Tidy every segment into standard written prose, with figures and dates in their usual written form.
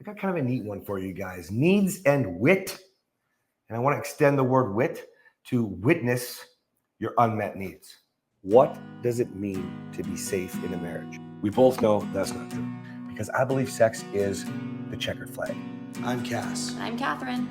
I got kind of a neat one for you guys. Needs and Wit. And I want to extend the word wit to witness your unmet needs. What does it mean to be safe in a marriage? We both know that's not true because I believe sex is the checkered flag. I'm Cass. I'm Kathryn.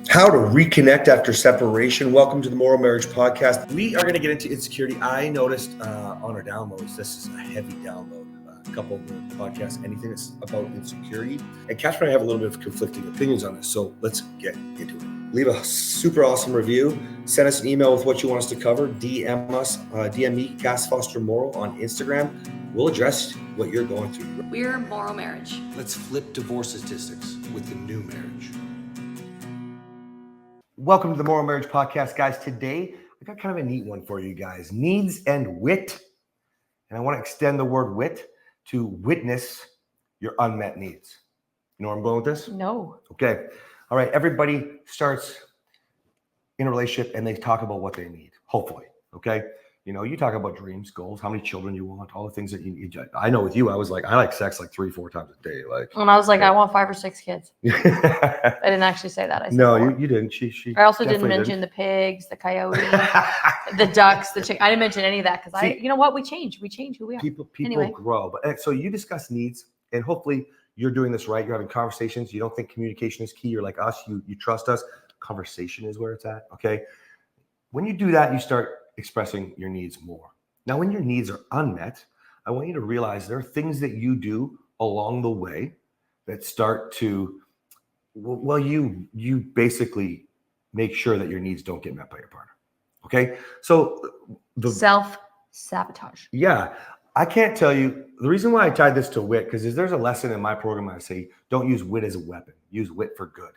How to reconnect after separation. Welcome to the MorrowMarriage podcast. We are going to get into insecurity. I noticed on our downloads, this is a heavy download. A couple of the podcasts, anything that's about insecurity. And Kathryn and I have a little bit of conflicting opinions on this, so let's get into it. Leave a super awesome review. Send us an email with what you want us to cover. DM us, DM me, Cass Foster Morrow on Instagram. We'll address what you're going through. We're MorrowMarriage. Let's flip divorce statistics with the new marriage. Welcome to the MorrowMarriage podcast, guys. Today, I got kind of a neat one for you guys. Needs and Wit. And I want to extend the word wit to witness your unmet needs. You know where I'm going with this? No. Okay. All right. Everybody starts in a relationship and they talk about what they need, hopefully. Okay. You know, you talk about dreams, goals, how many children you want, all the things that you need. I know with you, I was like, I like sex like 3-4 times a day. Like, and I was like, I want 5 or 6 kids. I didn't actually say that. I said no, 4. you didn't. She I also didn't mention the pigs, the coyote, the ducks, the chicken. I didn't mention any of that because you know what? We change who we are. People anyway. grow. But so you discuss needs, and hopefully you're doing this right. You're having conversations. You don't think communication is key. You're like us. You trust us. Conversation is where it's at. Okay. When you do that, you start expressing your needs more. Now, when your needs are unmet, I want you to realize there are things that you do along the way that start to, well, you basically make sure that your needs don't get met by your partner. Okay. So the self-sabotage. Yeah. I can't tell you the reason why I tied this to wit, because there's a lesson in my program. I say, don't use wit as a weapon, use wit for good.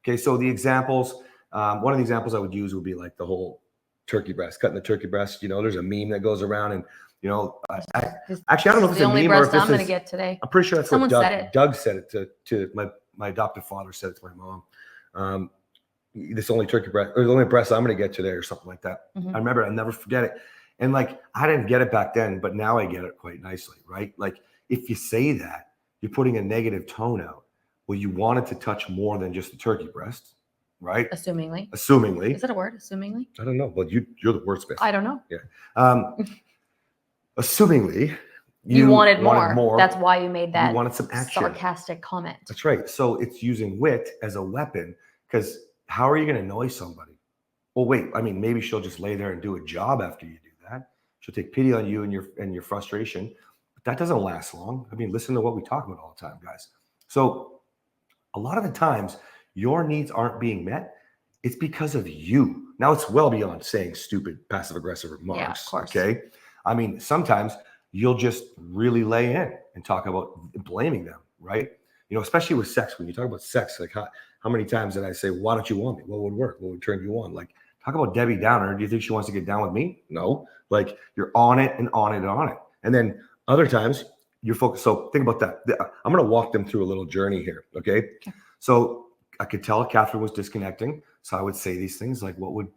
Okay. So the examples, one of the examples I would use would be like the whole turkey breast, cutting the turkey breast. You know, there's a meme that goes around, and you know, actually, I don't know if it's a meme or if this I'm going to get today. I'm pretty sure that's Someone what said it. Doug said it to my adoptive father. Said it to my mom. This only turkey breast, or the only breast I'm going to get today, or something like that. Mm-hmm. I remember, I'll never forget it. And like, I didn't get it back then, but now I get it quite nicely, right? Like, if you say that, you're putting a negative tone out. Well, you wanted to touch more than just the turkey breast. Right? Assumingly. Is that a word? Assumingly? I don't know, but you're the wordsmith. I don't know. Yeah. Assumingly, you wanted more. That's why you made that. You wanted some action. Sarcastic comment. That's right. So it's using wit as a weapon, because how are you going to annoy somebody? Well, wait. I mean, maybe she'll just lay there and do a job after you do that. She'll take pity on you and your frustration, but that doesn't last long. I mean, listen to what we talk about all the time, guys. So a lot of the times, your needs aren't being met. It's because of you. Now, it's well beyond saying stupid, passive-aggressive remarks. Yeah, of course. Okay. I mean, sometimes you'll just really lay in and talk about blaming them, right? You know, especially with sex. When you talk about sex, like how many times did I say, why don't you want me? What would work? What would turn you on? Like, talk about Debbie Downer. Do you think she wants to get down with me? No. Like, you're on it and on it and on it. And then other times you're focused. So think about that. I'm going to walk them through a little journey here. Okay. So I could tell Kathryn was disconnecting. So I would say these things like, what would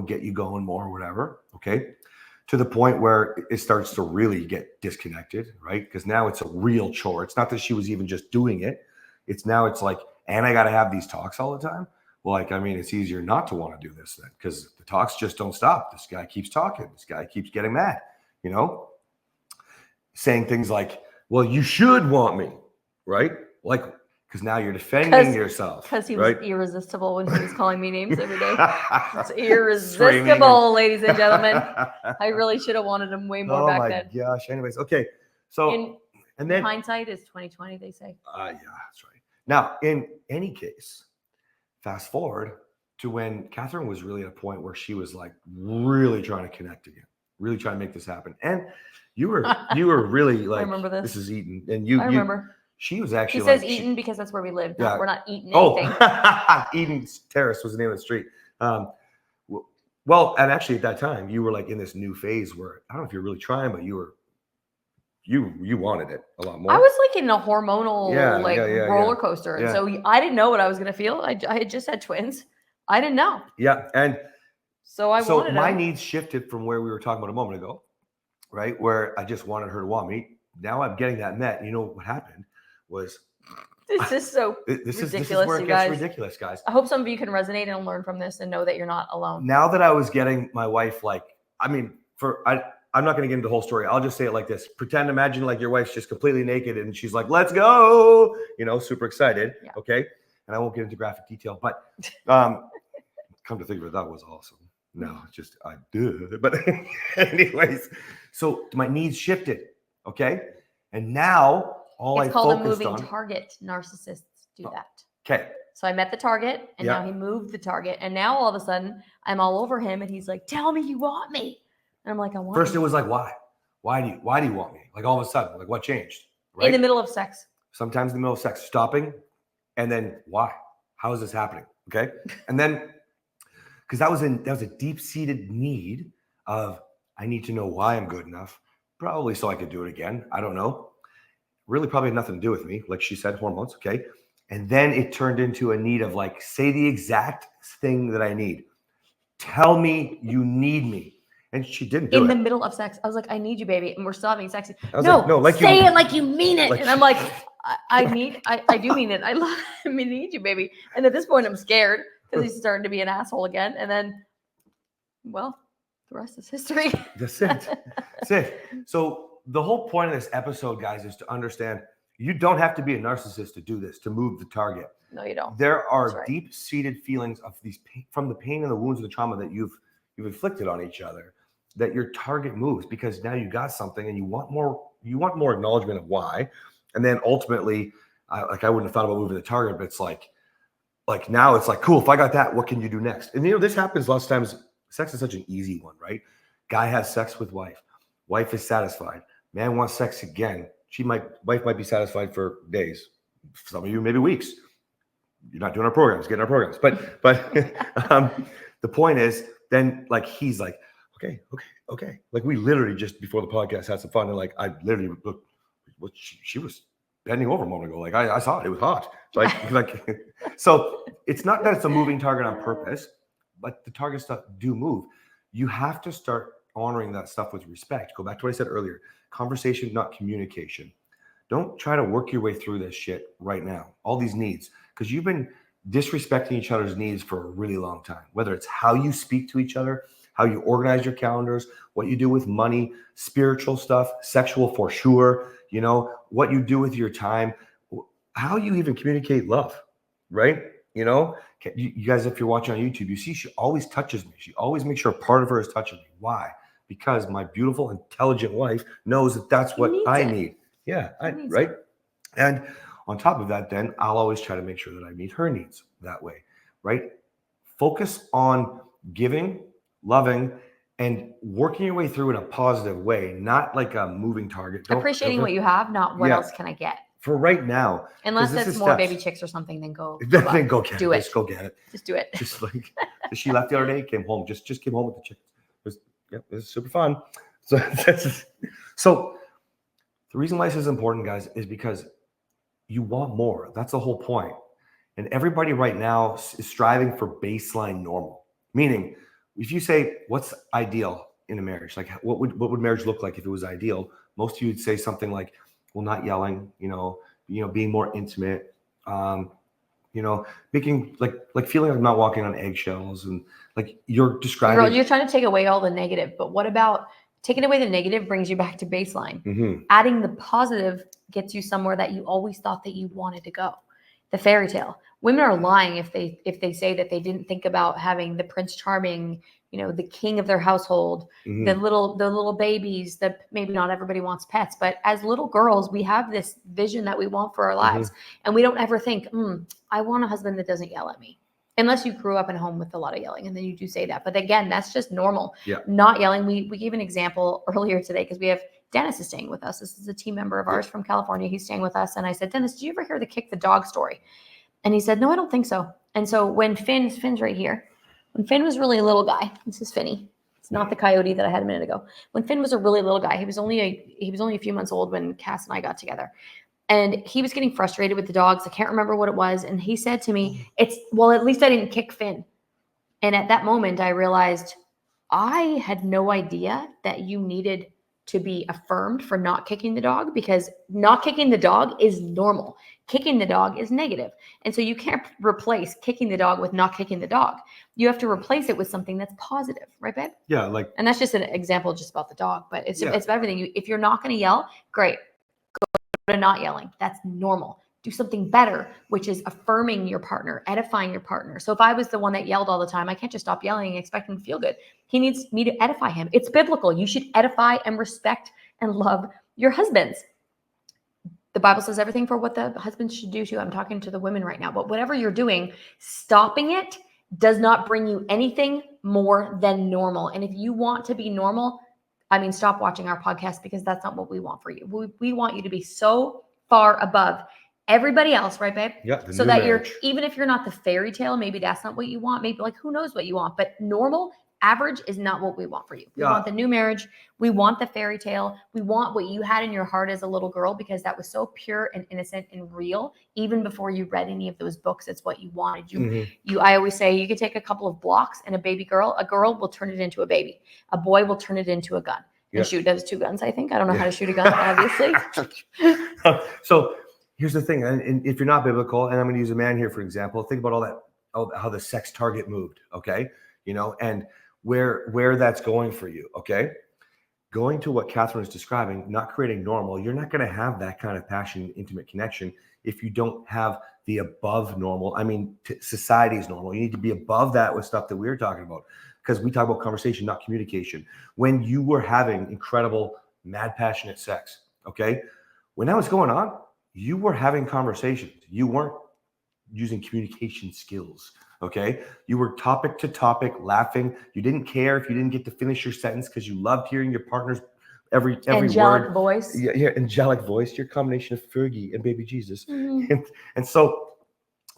get you going more or whatever. Okay. To the point where it starts to really get disconnected, right? Because now it's a real chore. It's not that she was even just doing it. It's like, and I got to have these talks all the time. Well, like, I mean, it's easier not to want to do this then, because the talks just don't stop. This guy keeps talking. This guy keeps getting mad, you know, saying things like, well, you should want me, right? Like, because now you're defending yourself. Because he was irresistible when he was calling me names every day. It's irresistible, ladies and gentlemen. I really should have wanted him way more back then. Oh my gosh. Anyways, okay. So, and then hindsight is 20/20, they say. Yeah, that's right. Now, in any case, fast forward to when Kathryn was really at a point where she was like really trying to connect again, really trying to make this happen. And you were really like, I remember this is Eaton, and I remember. She was actually. He says Eaton because that's where we live. Yeah. We're not eating anything. Eaton Terrace was the name of the street. Well, and actually at that time you were like in this new phase where I don't know if you're really trying, but you wanted it a lot more. I was like in a hormonal roller coaster, and so I didn't know what I was gonna feel. I had just had twins. I didn't know. Yeah, and so wanted my needs shifted from where we were talking about a moment ago, right? Where I just wanted her to want me. Now I'm getting that met. You know what happened was This is so this is ridiculous, where it you gets guys. ridiculous, guys. I hope some of you can resonate and learn from this and know that you're not alone. Now that I was getting my wife, like, I mean, I'm not going to get into the whole story. I'll just say it like this. Imagine like your wife's just completely naked and she's like, let's go, super excited. Yeah. Okay. And I won't get into graphic detail, but come to think of it, that was awesome. No, just I did. But anyways, so my needs shifted. Okay. And now it's called a moving target. Narcissists do that. Okay. So I met the target and now he moved the target. And now all of a sudden I'm all over him and he's like, tell me you want me. And I'm like, I want First you. it was like, why? Why do you want me? Like all of a sudden, like what changed? Right? In the middle of sex. Sometimes in the middle of sex, stopping. And then why? How is this happening? Okay. And then, because that was a deep-seated need of, I need to know why I'm good enough. Probably so I could do it again. I don't know. Really probably had nothing to do with me. Like she said, hormones. Okay. And then it turned into a need of like, say the exact thing that I need. Tell me you need me. And she didn't do it. In the middle of sex. I was like, I need you, baby. And we're still having sex. No, like say it like you mean it. Like, and I'm like, I do mean it. I need you, baby. And at this point, I'm scared because he's starting to be an asshole again. And then, well, the rest is history. That's it. That's it. So the whole point of this episode, guys, is to understand you don't have to be a narcissist to do this, to move the target. No, you don't. There are deep-seated feelings of these from the pain and the wounds and the trauma that you've inflicted on each other, that your target moves because now you got something and you want more acknowledgement of why. And then ultimately, I wouldn't have thought about moving the target, but it's like now it's like, cool, if I got that, what can you do next? And this happens lots of times. Sex is such an easy one, right? Guy has sex with wife. Wife is satisfied. Man wants sex again. Wife might be satisfied for days. Some of you, maybe weeks. You're not doing our programs, getting our programs. But the point is, then like he's like, okay. Like we literally just before the podcast had some fun, and like I literally looked, what she was bending over a moment ago. Like I saw it was hot. Like so it's not that it's a moving target on purpose, but the target stuff do move. You have to start honoring that stuff with respect. Go back to what I said earlier. Conversation, not communication. Don't try to work your way through this shit right now. All these needs, because you've been disrespecting each other's needs for a really long time. Whether it's how you speak to each other, how you organize your calendars, what you do with money, spiritual stuff, sexual for sure, what you do with your time, how you even communicate love, right? You guys, if you're watching on YouTube, you see she always touches me. She always makes sure part of her is touching me. Why? Because my beautiful, intelligent wife knows that that's what I need. Yeah, right? And on top of that, then I'll always try to make sure that I meet her needs that way, right? Focus on giving, loving, and working your way through in a positive way, not like a moving target. Appreciating what you have, not what else can I get. For right now. Unless it's more baby chicks or something, then go. Then go get it. Do it. Just go get it. Just do it. Just like she left the other day, came home, just came home with the chicks. It was super fun. So the reason why this is important, guys, is because you want more. That's the whole point. And everybody right now is striving for baseline normal. Meaning, if you say, what's ideal in a marriage? Like, what would marriage look like if it was ideal? Most of you would say something like, well, not yelling, being more intimate, making like feeling like I'm not walking on eggshells, and like you're describing. Girl, you're trying to take away all the negative, but what about taking away the negative brings you back to baseline? Mm-hmm. Adding the positive gets you somewhere that you always thought that you wanted to go. The fairy tale. Women are lying if they say that they didn't think about having the Prince Charming, the king of their household, mm-hmm. the little babies. That maybe not everybody wants pets, but as little girls, we have this vision that we want for our lives, mm-hmm. and we don't ever think, I want a husband that doesn't yell at me. Unless you grew up in a home with a lot of yelling, and then you do say that. But again, that's just normal. Yeah. Not yelling. We gave an example earlier today because we have Dennis is staying with us. This is a team member of ours from California. He's staying with us. And I said, Dennis, did you ever hear the kick the dog story? And he said, no, I don't think so. And so when Finn's right here. When Finn was really a little guy, this is Finny. It's not the coyote that I had a minute ago. When Finn was a really little guy, he was only a few months old when Cass and I got together. And he was getting frustrated with the dogs. I can't remember what it was. And he said to me, at least I didn't kick Finn. And at that moment, I realized I had no idea that you needed to be affirmed for not kicking the dog, because not kicking the dog is normal. Kicking the dog is negative. And so you can't replace kicking the dog with not kicking the dog. You have to replace it with something that's positive, right, babe? Yeah, like, And that's just an example just about the dog, but it's Yeah. it's everything. If you're not going to yell, great. Go to not yelling. That's normal. Do something better, which is affirming your partner, edifying your partner. So if I was the one that yelled all the time, I can't just stop yelling and expect him to feel good. He needs me to edify him. It's biblical. You should edify and respect and love your husbands. The Bible says everything for what the husband should do too. I'm talking to the women right now, but whatever you're doing, stopping it does not bring you anything more than normal. And if you want to be normal, I mean, stop watching our podcast, because that's not what we want for you. We want you to be so far above everybody else, right, babe? yeah, the So new that marriage. even if you're not the fairy tale, maybe that's not what you want. Maybe, like, who knows what you want, but normal, average is not what we want for you. We Yeah. want the new marriage. We want the fairy tale. We want what you had in your heart as a little girl, because that was so pure and innocent and real. Even before you read any of those books, it's what you wanted. Mhm. I always say you could take a couple of blocks and a girl will turn it into a baby. A boy will turn it into a gun. Yeah. And shoot does 2 guns, I think. I don't know Yeah. how to shoot a gun, obviously. So here's the thing, and if you're not biblical, and I'm going to use a man here for example, think about all that, how the sex target moved, okay, and where that's going for you, okay, going to what Kathryn is describing, not creating normal. You're not going to have that kind of passion, intimate connection if you don't have the above normal. I mean, society's normal. You need to be above that with stuff that we're talking about, because we talk about conversation, not communication. When you were having incredible, mad, passionate sex, okay, when that was going on, you were having conversations. You weren't using communication skills, okay? You were topic to topic, laughing. You didn't care if you didn't get to finish your sentence, because you loved hearing your partner's every Angelic word. voice. Yeah, angelic voice, your combination of Fergie and baby Jesus. Mhm. And so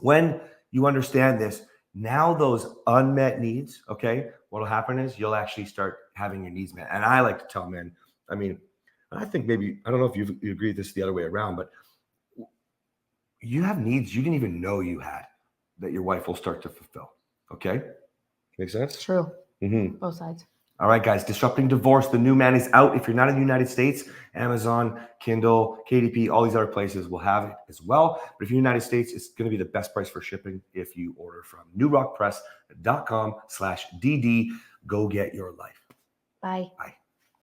when you understand this, now those unmet needs, okay, what'll happen is you'll actually start having your needs met. And I like to tell men, I mean, I think maybe, I don't know if you agree with this the other way around, but you have needs you didn't even know you had that your wife will start to fulfill. Okay? Make sense? True. Mm-hmm. Both sides. All right, guys. Disrupting Divorce. The new man is out. If you're not in the United States, Amazon, Kindle, KDP, all these other places will have it as well. But if you're in the United States, it's going to be the best price for shipping if you order from newrockpress.com/DD. Go get your life. Bye. Bye.